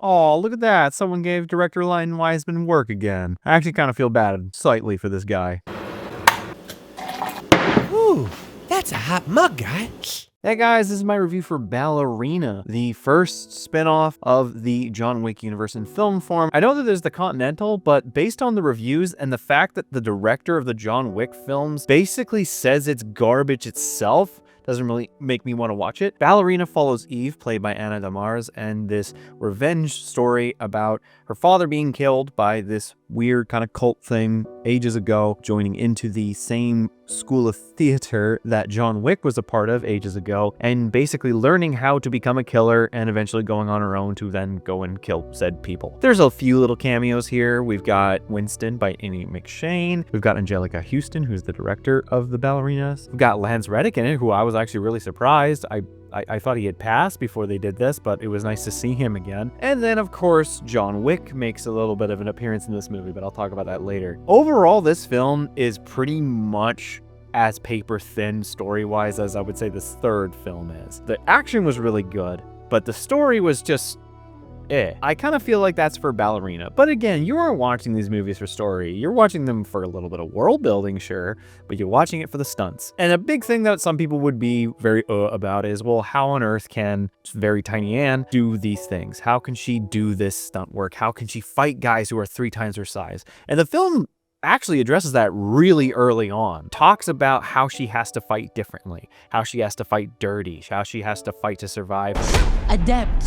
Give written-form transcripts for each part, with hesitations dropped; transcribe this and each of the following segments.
Oh, look at that. Someone gave director Len Wiseman work again. I actually kind of feel bad slightly for this guy. Ooh, that's a hot mug, guy. Hey guys, this is my review for Ballerina, the first spin-off of the John Wick universe in film form. I know that there's the Continental, but based on the reviews and the fact that the director of the John Wick films basically says it's garbage itself, doesn't really make me want to watch it. Ballerina follows Eve, played by Ana de Armas, and this revenge story about her father being killed by this weird kind of cult thing ages ago, joining into the same school of theater that John Wick was a part of ages ago, and basically learning how to become a killer and eventually going on her own to then go and kill said people. There's a few little cameos here. We've got Winston by Amy McShane. We've got Angelica Houston, who's the director of the Ballerinas. We've got Lance Reddick in it, who I was actually really surprised. I thought he had passed before they did this, but it was nice to see him again. And then, of course, John Wick makes a little bit of an appearance in this movie, but I'll talk about that later. Overall, this film is pretty much as paper thin story-wise as I would say this third film is. The action was really good, but the story was just I kind of feel like that's for Ballerina. But again, you aren't watching these movies for story. You're watching them for a little bit of world building, sure, but you're watching it for the stunts. And a big thing that some people would be very about is, well, how on earth can very tiny Anne do these things? How can she do this stunt work? How can she fight guys who are 3 times her size? And the film actually addresses that really early on. Talks about how she has to fight differently, how she has to fight dirty, how she has to fight to survive. Adept.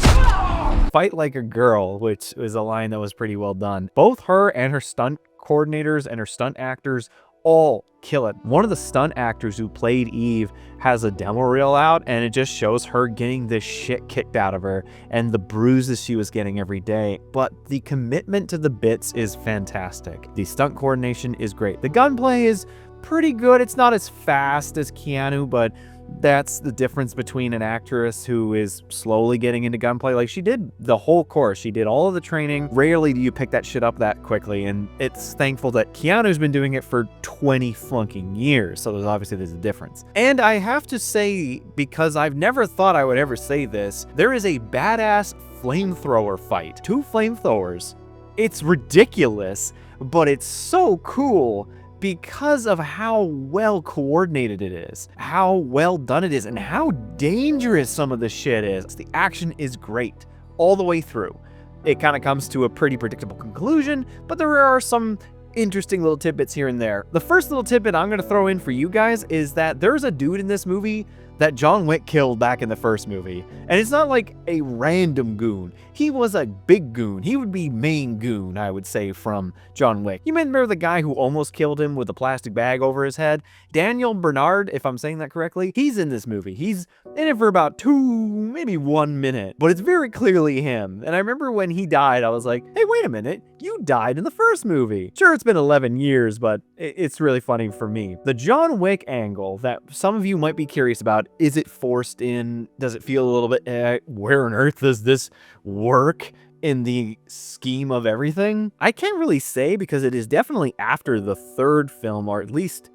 Fight like a girl, which is a line that was pretty well done. Both her and her stunt coordinators and her stunt actors all kill it. One of the stunt actors who played Eve has a demo reel out, and it just shows her getting this shit kicked out of her and the bruises she was getting every day. But the commitment to the bits is fantastic. The stunt coordination is great. The gunplay is pretty good. It's not as fast as Keanu, but that's the difference between an actress who is slowly getting into gunplay. Like, she did the whole course. She did all of the training. Rarely do you pick that shit up that quickly, and it's thankful that Keanu's been doing it for 20 flunking years, so there's a difference. And I have to say, because I've never thought I would ever say this, there is a badass flamethrower fight. 2 flamethrowers. It's ridiculous, but it's so cool because of how well coordinated it is, how well done it is, and how dangerous some of this shit is. The action is great all the way through. It kind of comes to a pretty predictable conclusion, but there are some interesting little tidbits here and there. The first little tidbit I'm going to throw in for you guys is that there's a dude in this movie that John Wick killed back in the first movie. And it's not like a random goon. He was a big goon. He would be main goon, I would say, from John Wick. You remember the guy who almost killed him with a plastic bag over his head? Daniel Bernard, if I'm saying that correctly, he's in this movie. He's in it for about 2, maybe 1 minute, but it's very clearly him. And I remember when he died, I was like, hey, wait a minute, you died in the first movie. Sure, it's been 11 years, but it's really funny for me. The John Wick angle that some of you might be curious about, is it forced in? Does it feel a little bit, where on earth does this work in the scheme of everything? I can't really say, because it is definitely after the third film, or at least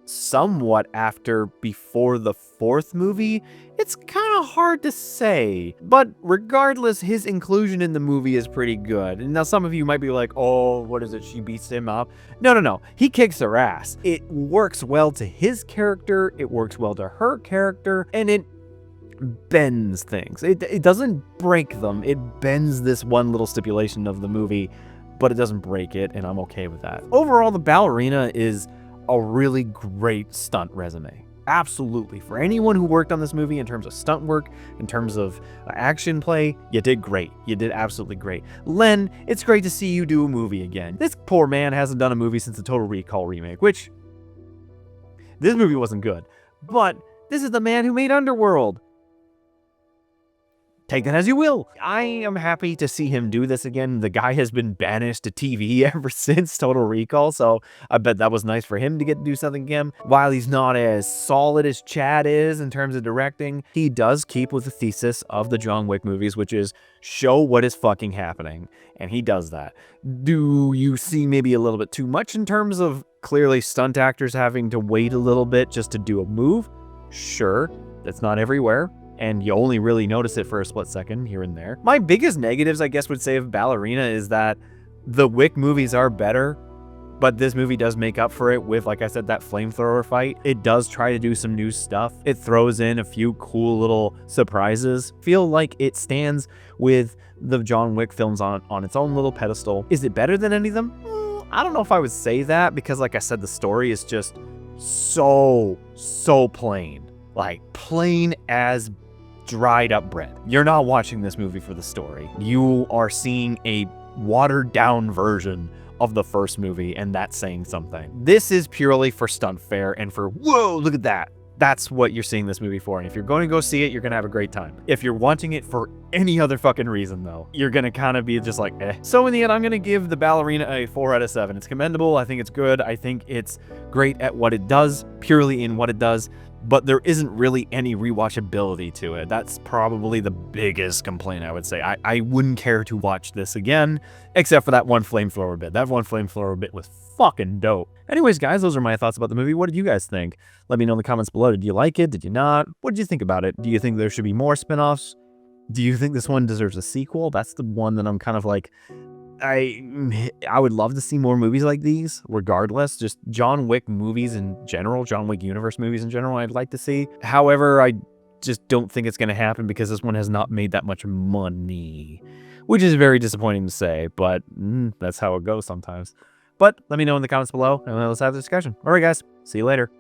somewhat after before the fourth movie. It's kind of hard to say, but regardless, his inclusion in the movie is pretty good. And now some of you might be like, oh, what is it, she beats him up? No, he kicks her ass. It works well to his character, it works well to her character, and it bends things. It doesn't break them, it bends this one little stipulation of the movie, but it doesn't break it, and I'm okay with that. Overall, the Ballerina is a really great stunt resume. Absolutely. For anyone who worked on this movie in terms of stunt work, in terms of action play, you did great. You did absolutely great. Len, it's great to see you do a movie again. This poor man hasn't done a movie since the Total Recall remake, which, this movie wasn't good. But this is the man who made Underworld. Take that as you will. I am happy to see him do this again. The guy has been banished to TV ever since Total Recall, so I bet that was nice for him to get to do something again. While he's not as solid as Chad is in terms of directing, he does keep with the thesis of the John Wick movies, which is show what is fucking happening, and he does that. Do you see maybe a little bit too much in terms of clearly stunt actors having to wait a little bit just to do a move? Sure, that's not everywhere. and you only really notice it for a split second here and there. My biggest negatives, I guess, would say of Ballerina is that the Wick movies are better, but this movie does make up for it with, like I said, that flamethrower fight. It does try to do some new stuff. It throws in a few cool little surprises. Feel like it stands with the John Wick films on its own little pedestal. Is it better than any of them? I don't know if I would say that, because like I said, the story is just so plain. Like plain as dried up bread. You're not watching this movie for the story. You are seeing a watered down version of the first movie, and that's saying something. This is purely for stunt fare and for, whoa, look at that. That's what you're seeing this movie for. And if you're going to go see it, you're going to have a great time. If you're watching it for any other fucking reason, though, you're going to kind of be just like, eh. So in the end, I'm going to give the Ballerina a 4 out of 7. It's commendable. I think it's good. I think it's great at what it does, purely in what it does. But there isn't really any rewatchability to it. That's probably the biggest complaint, I would say. I wouldn't care to watch this again, except for that one flamethrower bit. That one flamethrower bit was fucking dope. Anyways, guys, those are my thoughts about the movie. What did you guys think? Let me know in the comments below. Did you like it? Did you not? What did you think about it? Do you think there should be more spin-offs? Do you think this one deserves a sequel? That's the one that I'm kind of like, I would love to see more movies like these, regardless. Just John Wick movies in general, John Wick universe movies in general, I'd like to see. However, I just don't think it's going to happen because this one has not made that much money, which is very disappointing to say, but that's how it goes sometimes. But let me know in the comments below, and let's have a discussion. All right, guys, see you later.